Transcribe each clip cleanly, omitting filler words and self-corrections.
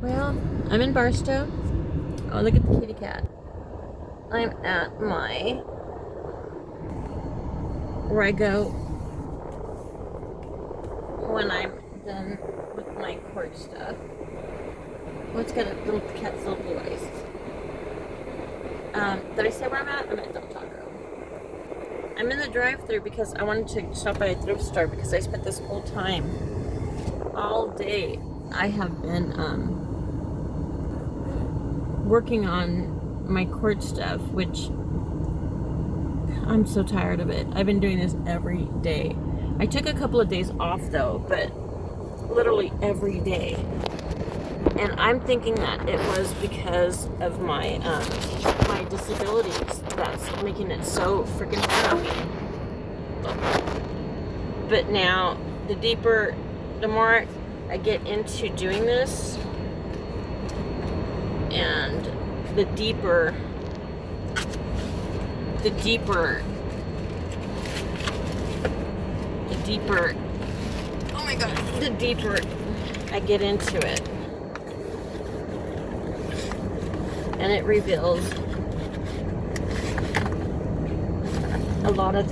Well, I'm in Barstow. Oh, look at the kitty cat. I'm at where I go when I'm done with my court stuff. Oh, it's got a little cat's little blue eyes. Did I say where I'm at? I'm at Del Taco. I'm in the drive-thru because I wanted to stop by a thrift store because I spent this whole time, all day, I have been, working on my court stuff, which I'm so tired of it. I've been doing this every day. I took a couple of days off though, but literally every day. And I'm thinking that it was because of my my disabilities that's making it so freaking hard on me. But now, the more I get into doing this, and the deeper oh my god, the deeper I get into it, and it reveals a lot of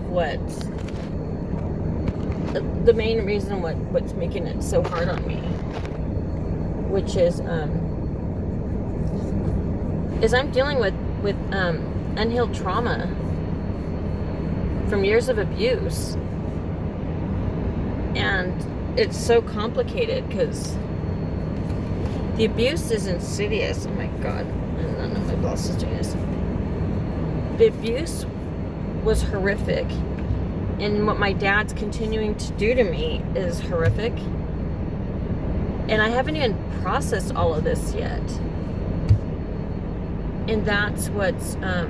what the main reason what's making it so hard on me, which is I'm dealing with unhealed trauma from years of abuse, and it's so complicated because the abuse is insidious. Oh my god, I don't know, my boss is doing this. The abuse was horrific, and what my dad's continuing to do to me is horrific, and I haven't even processed all of this yet. And that's what's hi.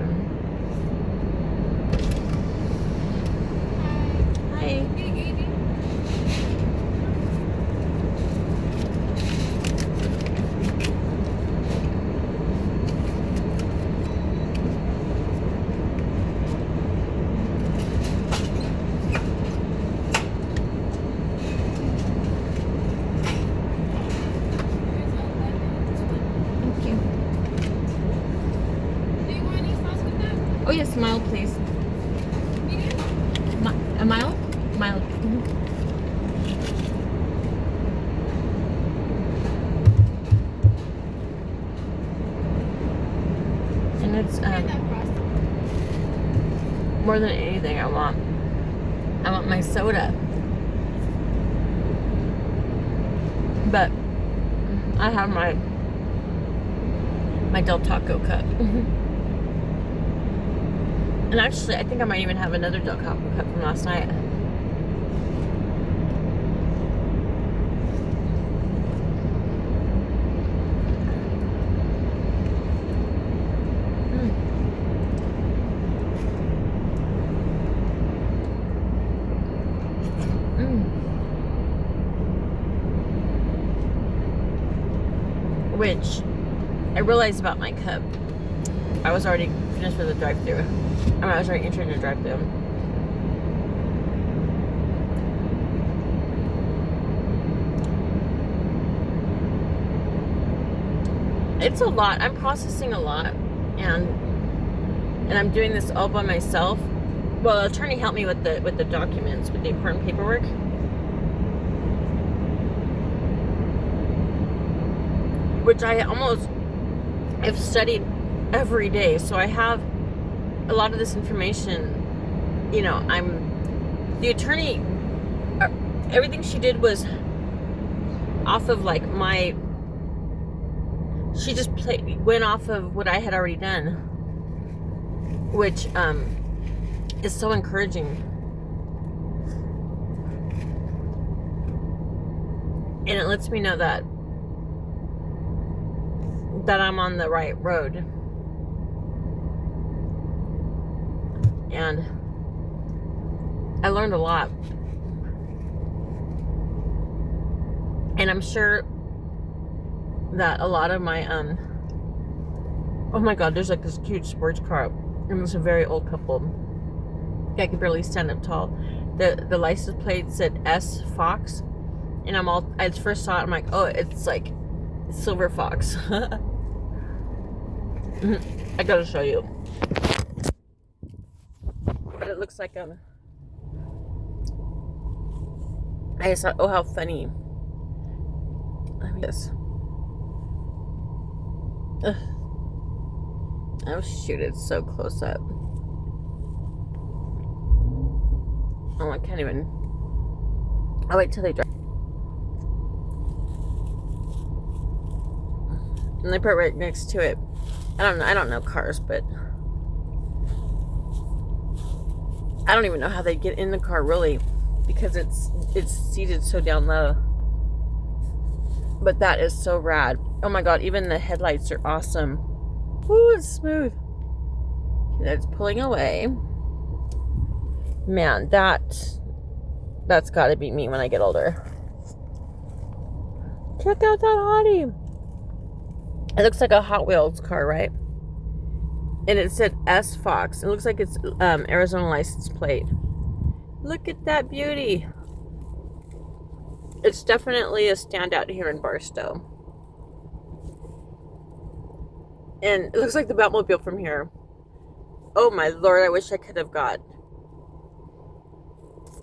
Oh yes, mild, please. A mild? Mild. Mm-hmm. And it's more than anything, I want my soda. But I have my Del Taco cup. And actually, I think I might even have another Del Taco cup from last night. Which I realized about my cup. I was already finished with the drive-thru. I was already entering the drive-thru. It's a lot. I'm processing a lot, and I'm doing this all by myself. Well, the attorney helped me with the documents, with the important paperwork. Which I almost have studied every day, so I have a lot of this information. You know, the attorney, everything she did was off of like she just went off of what I had already done, which is so encouraging. And it lets me know that I'm on the right road. And I learned a lot. And I'm sure that a lot of my oh my god, there's like this huge sports car, and it's a very old couple. I could barely stand up tall. the license plate said S Fox, and I first saw it, I'm like, oh, it's like Silver Fox. I gotta show you. But it looks like I just thought, oh, how funny. Let me just. Oh shoot, it's so close up. Oh, I can't even. I'll wait till they drive. And they put right next to it. I don't know cars, but I don't even know how they get in the car really, because it's seated so down low. But that is so rad. Oh my god, even the headlights are awesome. Woo, it's smooth. Okay, that's pulling away. Man, that's got to be me when I get older. Check out that hottie. It looks like a Hot Wheels car, right? And it said S Fox. It looks like it's Arizona license plate. Look at that beauty. It's definitely a standout here in Barstow. And it looks like the Batmobile from here. Oh my lord, I wish I could have got.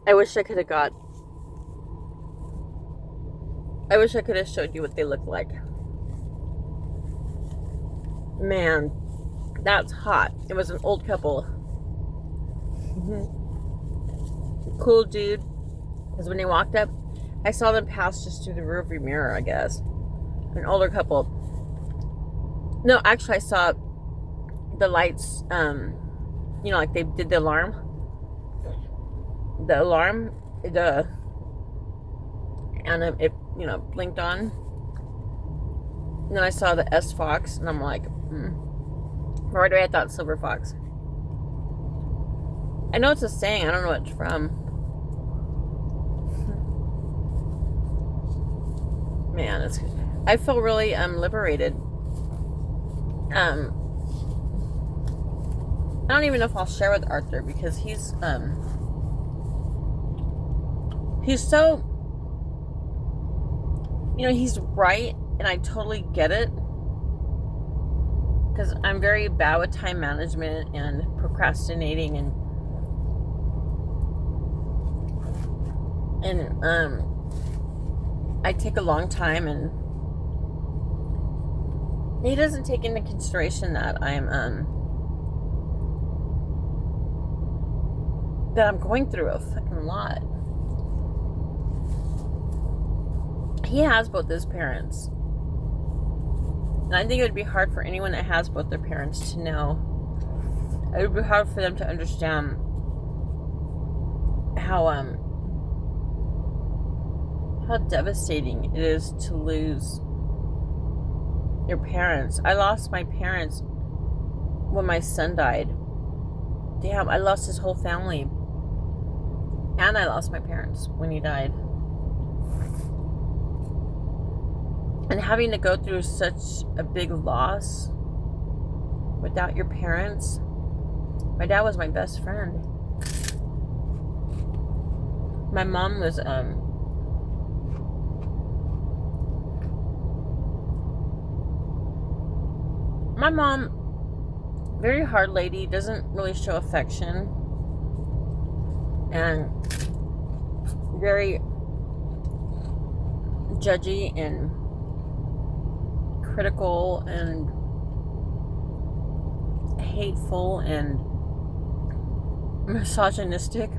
I wish I could have showed you what they look like. Man, that's hot. It was an old couple. Cool dude. Because when they walked up, I saw them pass just through the rearview mirror, I guess. An older couple. No, actually I saw the lights, you know, like they did the alarm. And it, you know, blinked on. And then I saw the S Fox, and I'm like, right away I thought Silver Fox. I know it's a saying, I don't know what it's from. Man, I feel really liberated. I don't even know if I'll share with Arthur, because he's so, you know, he's right, and I totally get it, because I'm very bad with time management and procrastinating, and I take a long time, and he doesn't take into consideration that I'm going through a fucking lot. He has both his parents. And I think it would be hard for anyone that has both their parents to know. It would be hard for them to understand how devastating it is to lose your parents. I lost my parents when my son died. Damn, I lost his whole family. And I lost my parents when he died. And having to go through such a big loss without your parents. My dad was my best friend. My mom was my mom, very hard lady, doesn't really show affection, and very judgy and critical and hateful and misogynistic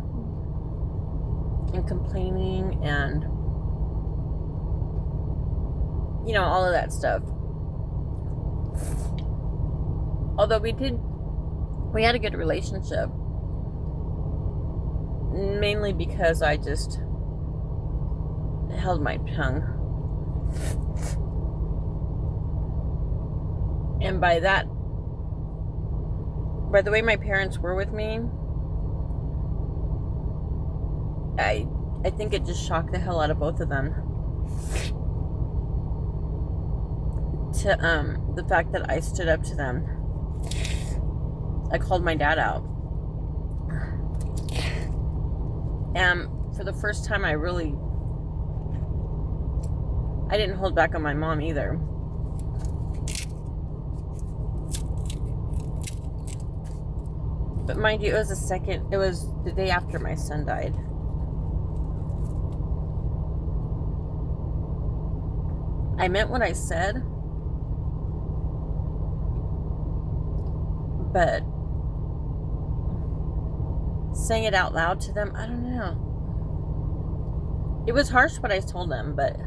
and complaining and, you know, all of that stuff. Although we had a good relationship, mainly because I just held my tongue. And by the way my parents were with me, I think it just shocked the hell out of both of them. To the fact that I stood up to them. I called my dad out. And for the first time, I didn't hold back on my mom either. But mind you, it was the day after my son died. I meant what I said, but saying it out loud to them, I don't know. It was harsh what I told them, but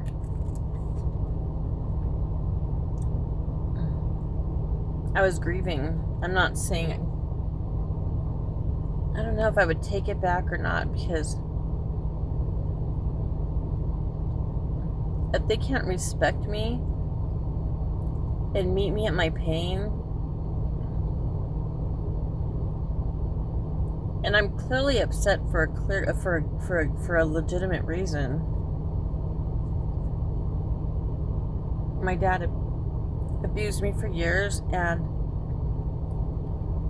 I was grieving. I'm not saying, I don't know if I would take it back or not, because if they can't respect me and meet me at my pain, and I'm clearly upset for a legitimate reason. My dad abused me for years, and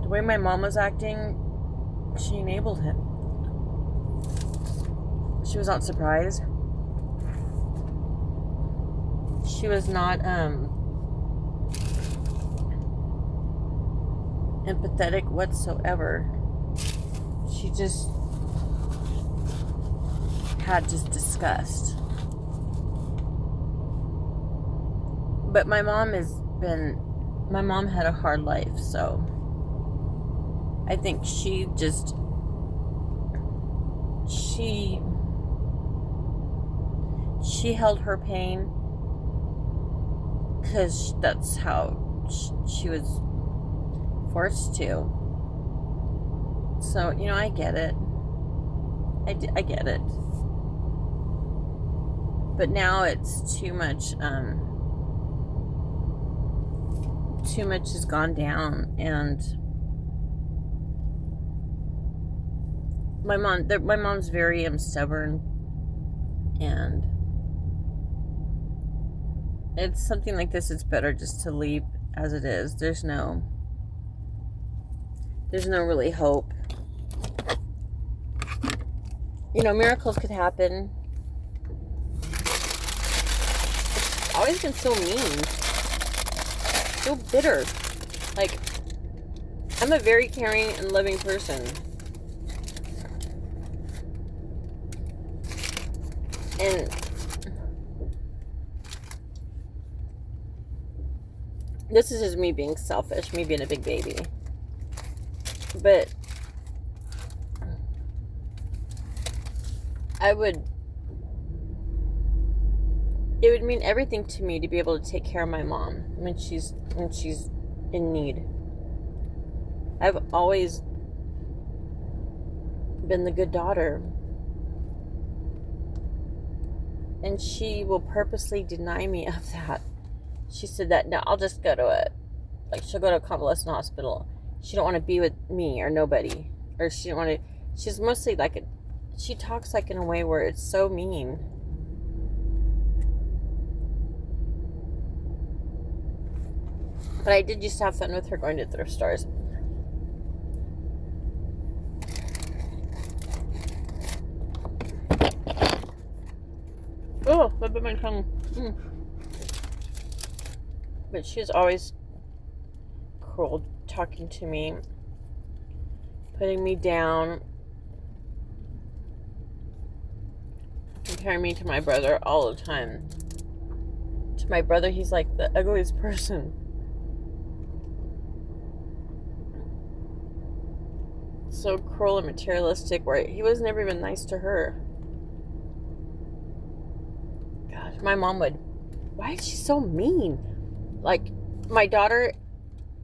the way my mom was acting, she enabled him. She was not surprised. She was not empathetic whatsoever. She just had just disgust. But my mom had a hard life, so I think she held her pain because that's how she was forced to. So, I get it. I get it. But now it's too much has gone down, and my mom's very stubborn, and it's something like this, it's better just to leave as it is. There's no really hope. Miracles could happen. It's always been so mean, so bitter. Like, I'm a very caring and loving person, and this is just me being selfish, me being a big baby. But it would mean everything to me to be able to take care of my mom when she's in need. I've always been the good daughter, and she will purposely deny me of that. She said that, no, I'll just go to she'll go to a convalescent hospital. She don't want to be with me or nobody, or she don't want to. She's mostly she talks in a way where it's so mean. But I did used to have fun with her going to thrift stores. Oh, I bit my tongue. But she's always cruel, talking to me, putting me down, comparing me to my brother all the time. To my brother, he's like the ugliest person. So cruel and materialistic, where he was never even nice to her. Gosh, my mom why is she so mean? Like, my daughter,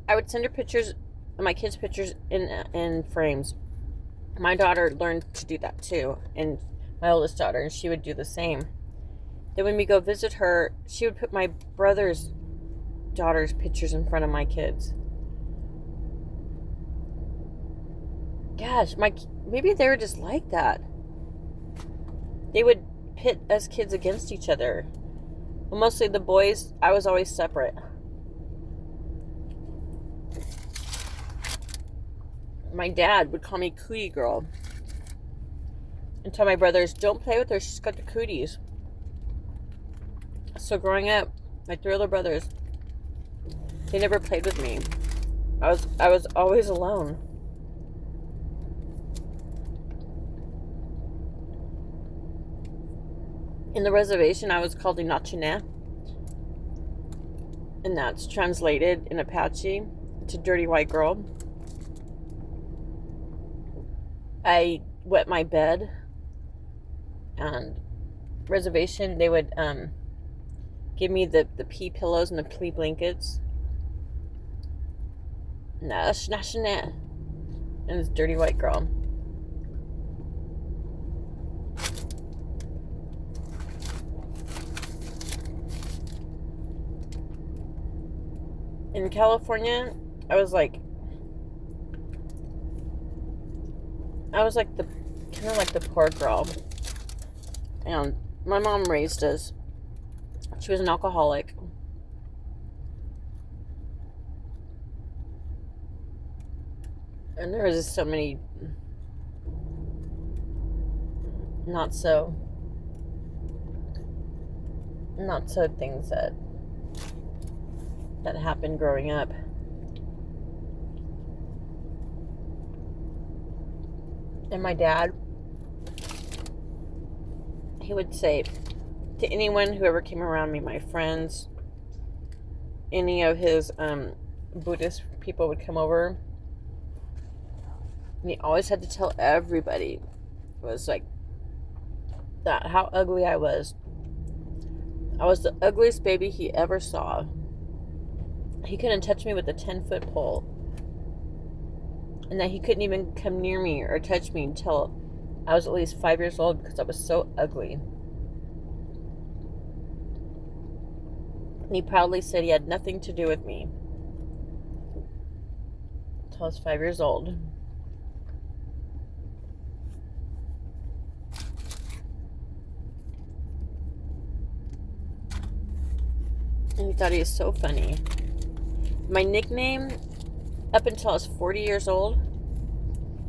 I would send her pictures, my kids' pictures in frames. My daughter learned to do that too, and my oldest daughter, and she would do the same. Then when we go visit her, she would put my brother's daughter's pictures in front of my kids. Gosh, maybe they were just like that. They would pit us kids against each other. Well, mostly the boys, I was always separate. My dad would call me Cootie Girl. and tell my brothers, don't play with her, she's got the cooties. So growing up, my 3 older brothers, they never played with me. I was always alone. In the reservation, I was called Inachine, and that's translated in Apache to dirty white girl. I wet my bed, and reservation, they would give me the pea pillows and the pea blankets. And it's dirty white girl. In California, I was like the kind of like the poor girl, and my mom raised us. She was an alcoholic, and there was just so many not so things that happened growing up. And my dad, he would say to anyone who ever came around me, my friends, any of his Buddhist people would come over, and he always had to tell everybody, it was like that, how ugly I was. I was the ugliest baby he ever saw. He couldn't touch me with a 10-foot pole, and that he couldn't even come near me or touch me until I was at least 5 years old, because I was so ugly. And he proudly said he had nothing to do with me until I was 5 years old. And he thought he was so funny. My nickname, up until I was 40 years old,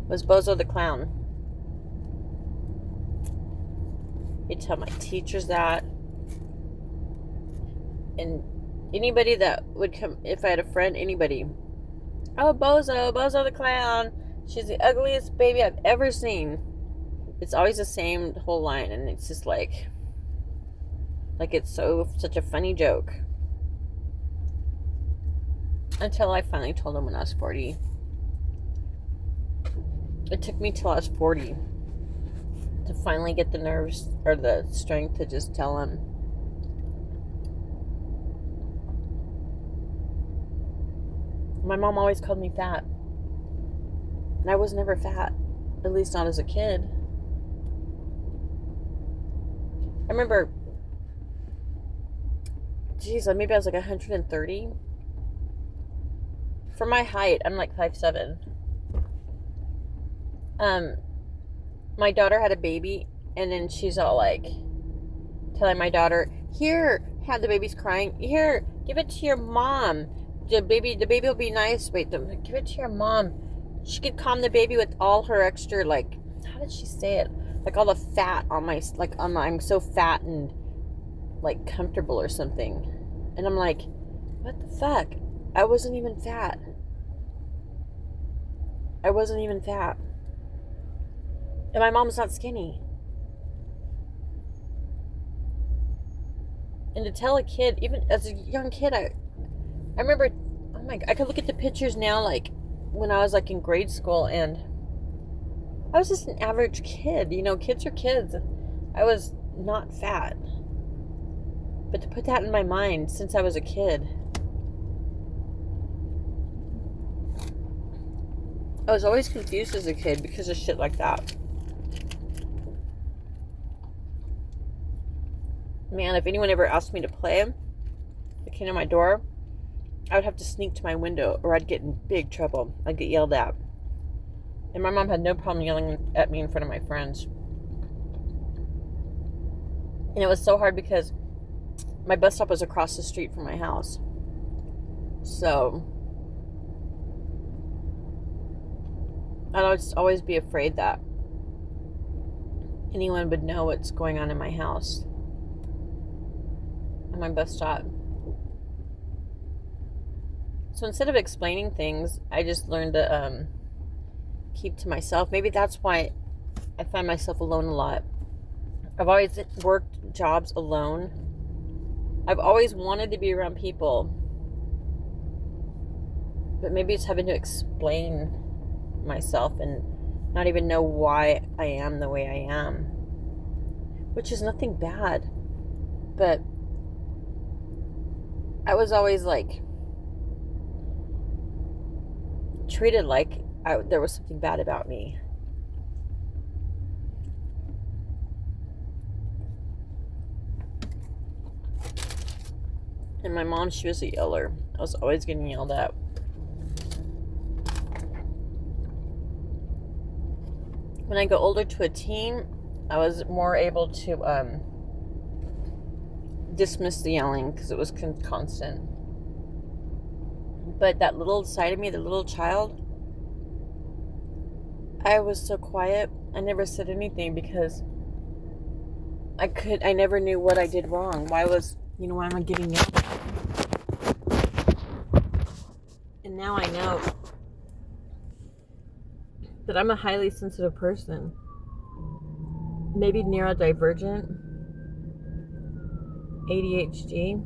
was Bozo the Clown. He'd tell my teachers that. And anybody that would come, if I had a friend, anybody, oh, Bozo the Clown, she's the ugliest baby I've ever seen. It's always the same whole line, and it's just like it's such a funny joke. Until I finally told him when I was 40. It took me till I was 40 to finally get the nerves or the strength to just tell him. My mom always called me fat. And I was never fat. At least not as a kid. I remember, maybe I was like 130. For my height, I'm like 5'7". My daughter had a baby, and then she's all like telling my daughter, here, have the baby's crying, here, give it to your mom. The baby will be nice. Wait, give it to your mom. She could calm the baby with all her extra, like, how did she say it? Like all the fat on my, I'm so fat and like comfortable or something. And I'm like, what the fuck? I wasn't even fat. And my mom's not skinny. And to tell a kid, even as a young kid, I remember, oh my God, I could look at the pictures now, like when I was like in grade school, and I was just an average kid. You know, kids are kids. I was not fat. But to put that in my mind since I was a kid, I was always confused as a kid because of shit like that. Man, if anyone ever asked me to play, they came to my door, I would have to sneak to my window or I'd get in big trouble. I'd get yelled at. And my mom had no problem yelling at me in front of my friends. And it was so hard because my bus stop was across the street from my house. So I'd always be afraid that anyone would know what's going on in my house, at my bus stop. So instead of explaining things, I just learned to keep to myself. Maybe that's why I find myself alone a lot. I've always worked jobs alone. I've always wanted to be around people, but maybe it's having to explain myself and not even know why I am the way I am, which is nothing bad, but I was always like treated like there was something bad about me. And my mom, she was a yeller. I was always getting yelled at. When I got older to a teen, I was more able to dismiss the yelling because it was constant. But that little side of me, the little child, I was so quiet. I never said anything because I never knew what I did wrong. Why am I getting yelled at? And now I know that I'm a highly sensitive person. Maybe neurodivergent, ADHD.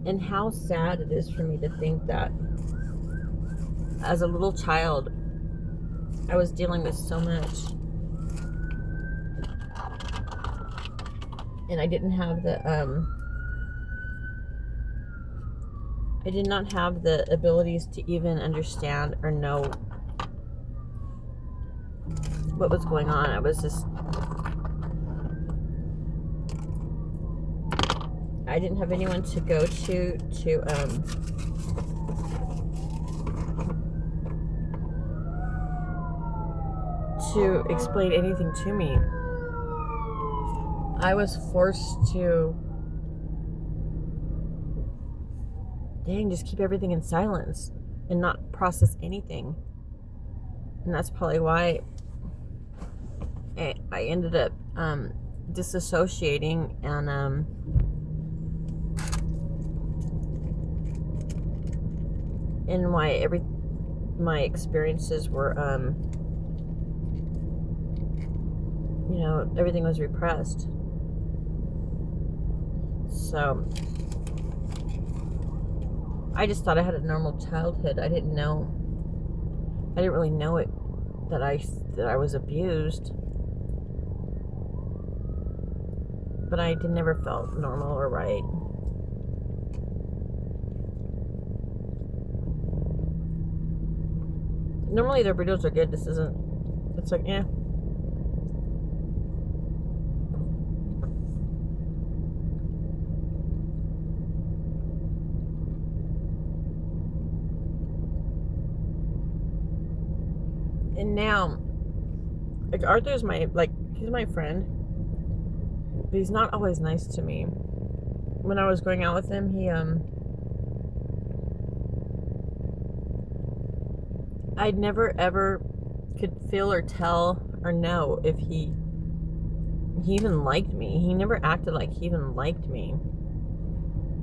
And how sad it is for me to think that as a little child, I was dealing with so much. And I didn't have I did not have the abilities to even understand or know what was going on. I was just, I didn't have anyone to go to explain anything to me. I was forced to just keep everything in silence and not process anything. And that's probably why I ended up disassociating and why my experiences were everything was repressed. So I just thought I had a normal childhood. I didn't really know it, that I was abused. But I never felt normal or right. Normally their burritos are good. This isn't. It's like, yeah. And now, like, Arthur's he's my friend, but he's not always nice to me. When I was going out with him, I never ever could feel or tell or know if he even liked me. He never acted like he even liked me,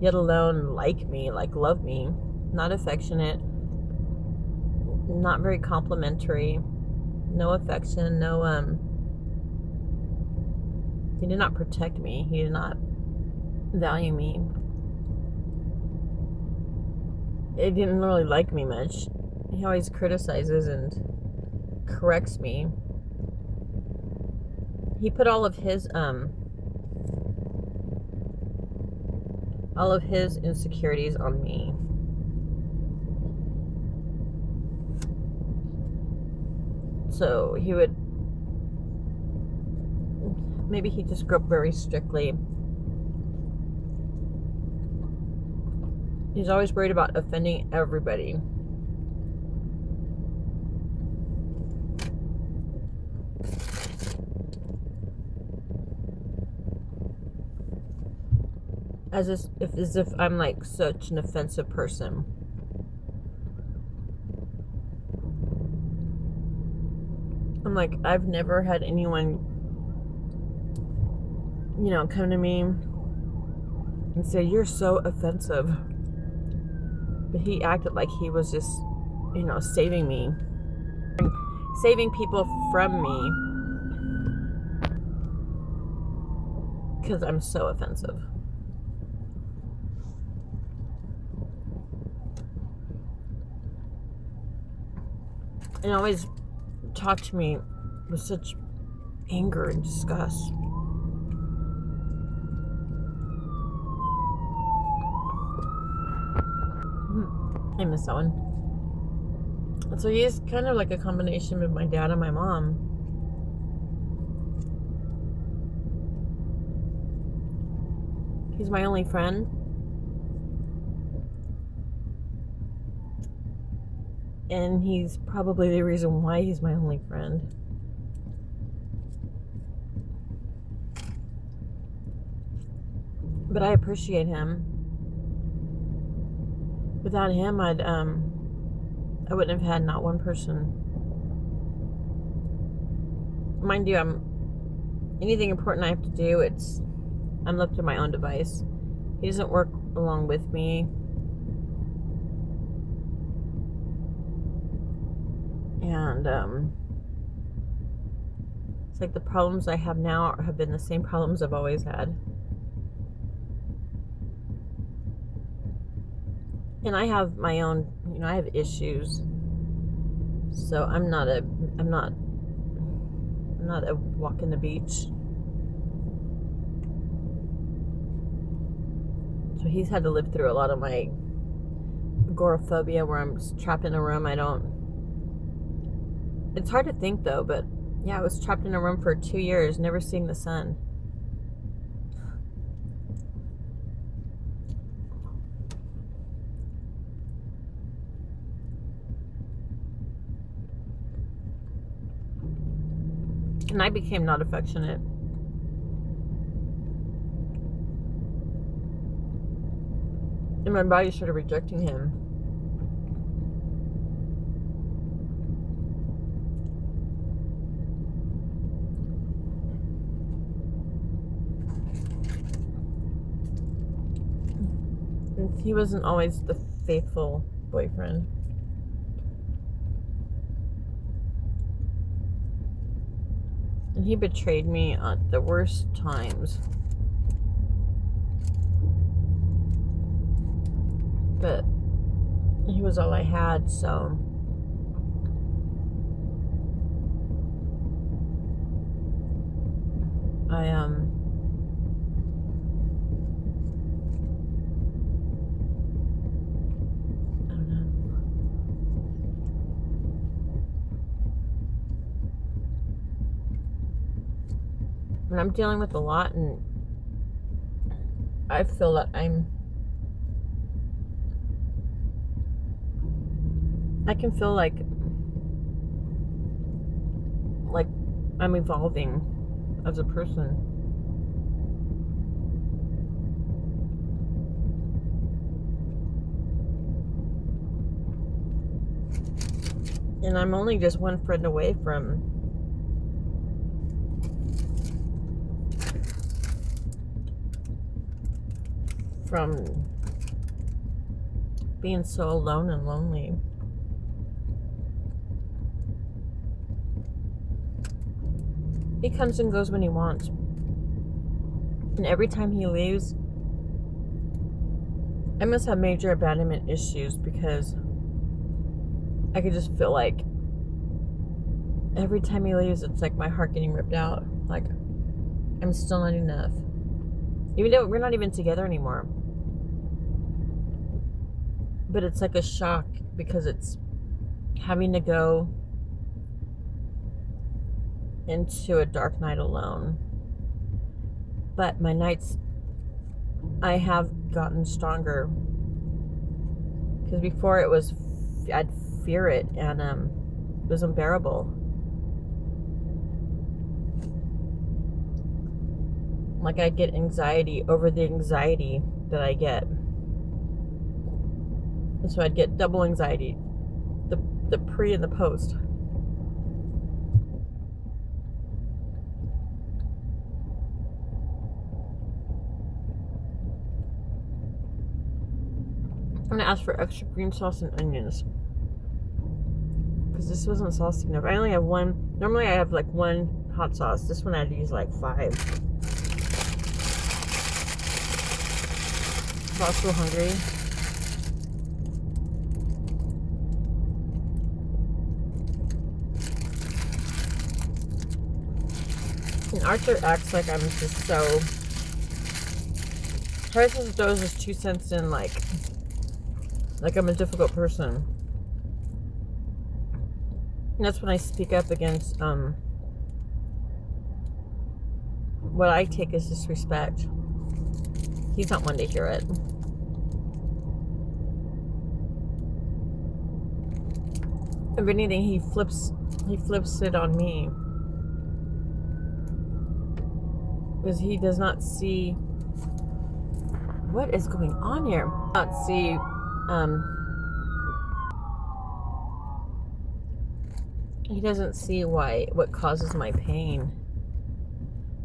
yet alone like me, like love me. Not affectionate, not very complimentary, no affection, no he did not protect me. He did not value me. He didn't really like me much. He always criticizes and corrects me. He put all of his insecurities on me. So maybe he just grew up very strictly. He's always worried about offending everybody. As if I'm like such an offensive person. I'm like, I've never had anyone, come to me and say, you're so offensive. But he acted like he was just, saving me. Saving people from me. Because I'm so offensive. And always talk to me with such anger and disgust. I miss that one. And so he is kind of like a combination of my dad and my mom. He's my only friend. And he's probably the reason why he's my only friend. But I appreciate him. Without him, I wouldn't have had not one person. Mind you, anything important I have to do, I'm left to my own device. He doesn't work along with me. And it's like the problems I have now have been the same problems I've always had. And I have my own, I have issues. So I'm not a walk in the beach. So he's had to live through a lot of my agoraphobia where I'm trapped in a room. It's hard to think though, but yeah, I was trapped in a room for 2 years, never seeing the sun. And I became not affectionate. And my body started rejecting him. And he wasn't always the faithful boyfriend. And he betrayed me at the worst times. But he was all I had, so I don't know. And I'm dealing with a lot, and I feel that I can feel like I'm evolving as a person. And I'm only just one friend away from being so alone and lonely. He comes and goes when he wants. And every time he leaves, I must have major abandonment issues, because I could just feel like every time he leaves, it's like my heart getting ripped out. Like, I'm still not enough. Even though we're not even together anymore. But it's like a shock, because it's having to go into a dark night alone. But my nights, I have gotten stronger. Because before I'd fear it, and it was unbearable. Like, I get anxiety over the anxiety that I get. And so I'd get double anxiety, the pre and the post. gonna ask for extra green sauce and onions. Because this wasn't saucy enough. I only have one. Normally I have like one hot sauce. This one I had to use like 5. I'm also hungry. And Arthur acts like I'm just so... Prices throws his 2 cents in like I'm a difficult person. And that's when I speak up against what I take as disrespect. He's not one to hear it. If anything, he flips it on me. Because he does not see what is going on here. Not see he doesn't see what causes my pain.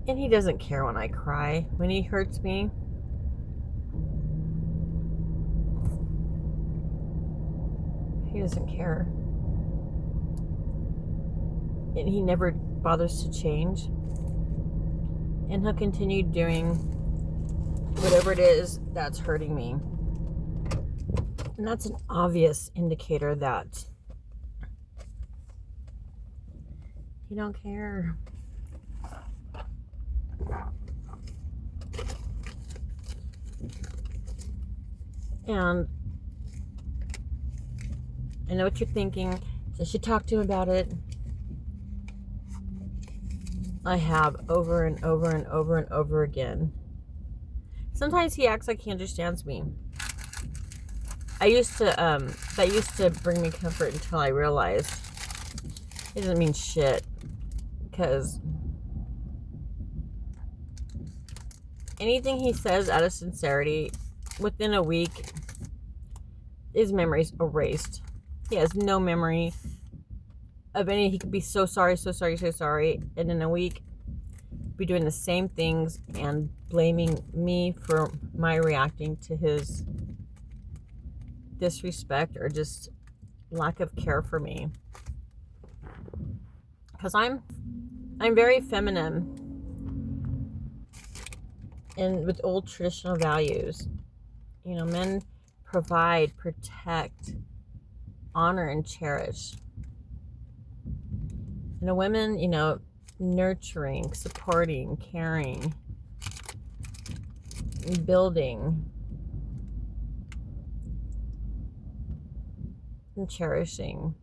And he doesn't care when I cry. When he hurts me, he doesn't care. And he never bothers to change. And he'll continue doing whatever it is that's hurting me. And that's an obvious indicator that you don't care. And I know what you're thinking. I should talk to him about it. I have over and over and over and over again. Sometimes he acts like he understands me. That used to bring me comfort until I realized it doesn't mean shit. Because anything he says out of sincerity, within a week, his memory's erased. He has no memory of any. He could be so sorry, so sorry, so sorry, and in a week be doing the same things and blaming me for my reacting to his disrespect or just lack of care for me. Because I'm very feminine and with old traditional values. You know, men provide, protect, honor, and cherish. And a woman, you know, nurturing, supporting, caring, building, and cherishing.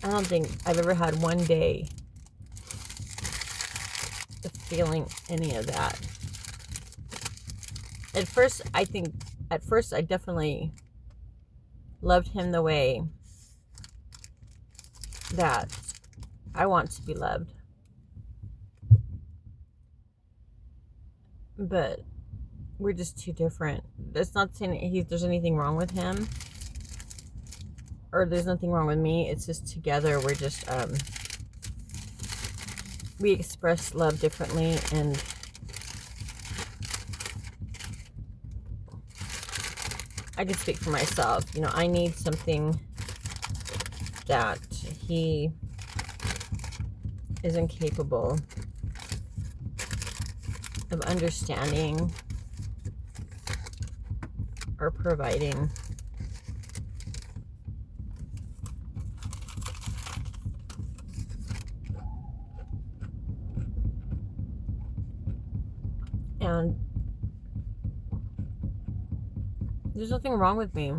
I don't think I've ever had one day of feeling any of that. At first, I definitely loved him the way that I want to be loved. But we're just too different. That's not saying there's anything wrong with him. Or there's nothing wrong with me. It's just together we're just, we express love differently, and I can speak for myself. You know, I need something that he is incapable of understanding or providing. And there's nothing wrong with me.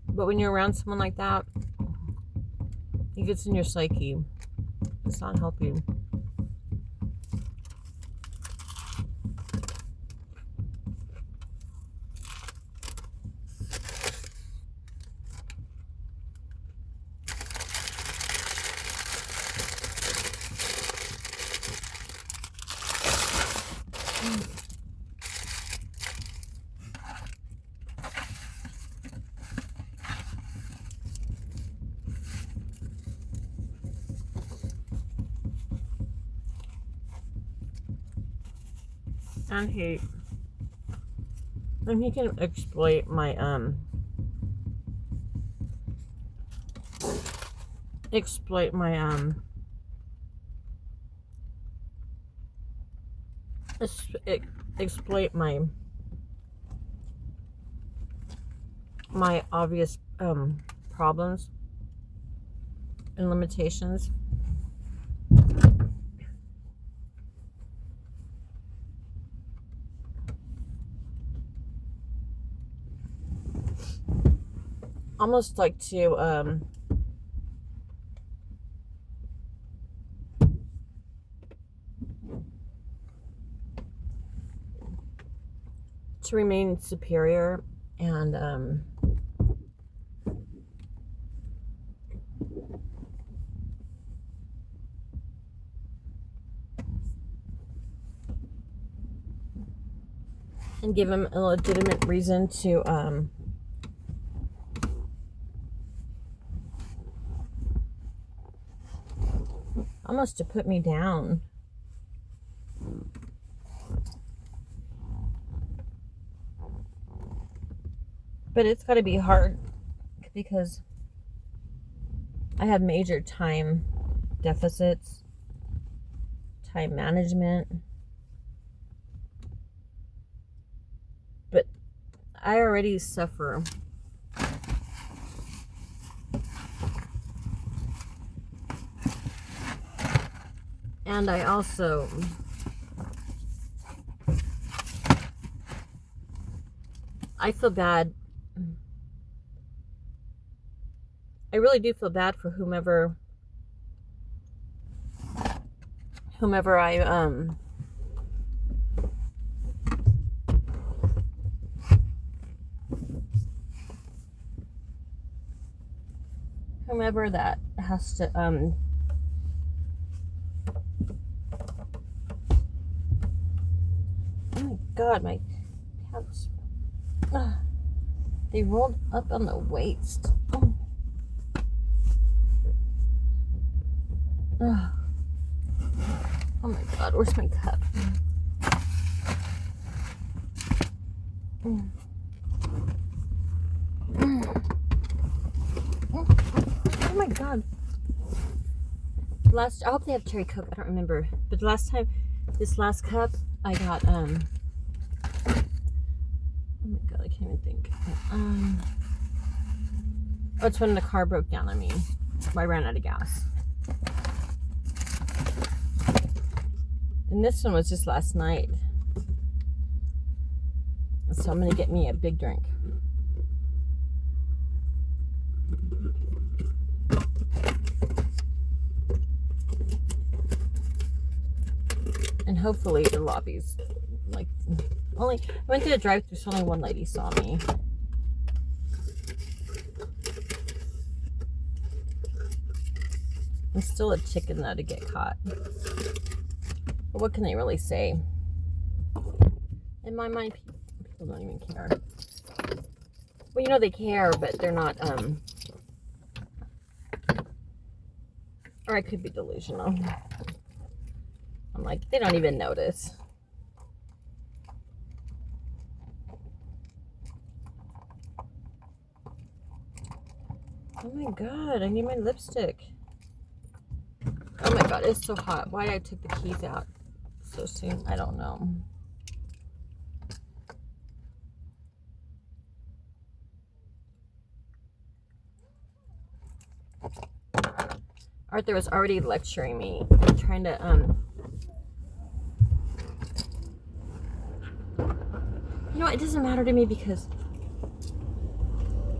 But when you're around someone like that, it gets in your psyche. It's not helping. And he can exploit my exploit my exploit my obvious problems and limitations. Almost like to remain superior and give him a legitimate reason to almost to put me down. But it's got to be hard because I have major time deficits, time management. But I already suffer and I also feel bad. I really do feel bad for whomever I whomever that has to oh my god, my pants, they rolled up on the waist. Oh my god, where's my cup? Oh my god. I hope they have cherry Coke, I don't remember. But this last cup, I got, oh my god, I can't even think. Oh, it's when the car broke down on me. I ran out of gas. And this one was just last night. So I'm going to get me a big drink. And hopefully the lobby's like, I went to the drive-thru, so only one lady saw me. I'm still a chicken though to get caught. But what can they really say? In my mind, people don't even care. Well, you know they care, but they're not, or I could be delusional. I'm like, they don't even notice. Oh my god, I need my lipstick. Oh my god, it's so hot. Why I took the keys out so soon, I don't know. Arthur was already lecturing me, trying to, you know, it doesn't matter to me because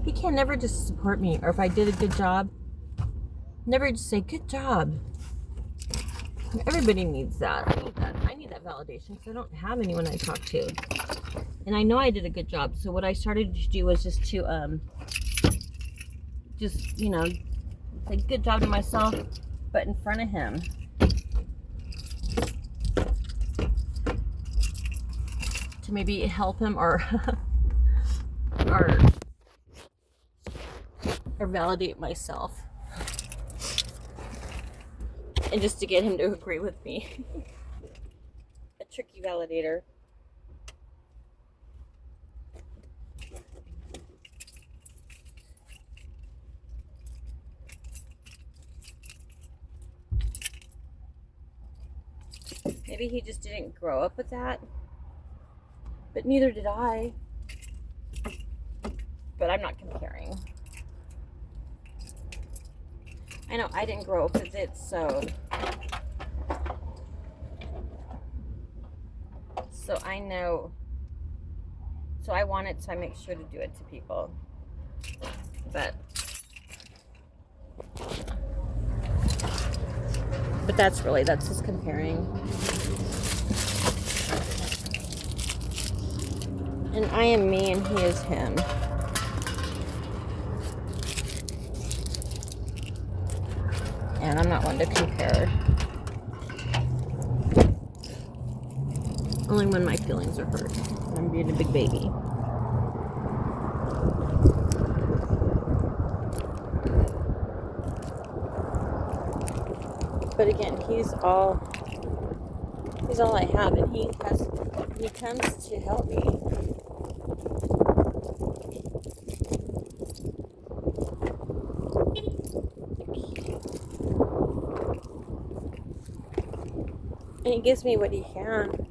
he can never just support me, or if I did a good job, never just say, good job. Everybody needs that. I need that validation because I don't have anyone I talk to. And I know I did a good job. So what I started to do was just to, you know, say good job to myself, but in front of him. To maybe help him or validate myself. And just to get him to agree with me. A tricky validator. Maybe he just didn't grow up with that. But neither did I. But I'm not comparing. I know I didn't grow up with it, so I know. So I want it, so I make sure to do it to people. But that's just comparing. And I am me and he is him. And I'm not one to compare. Only when my feelings are hurt. I'm being a big baby. But again, he's all I have, and he comes to help me. And he gives me what he can.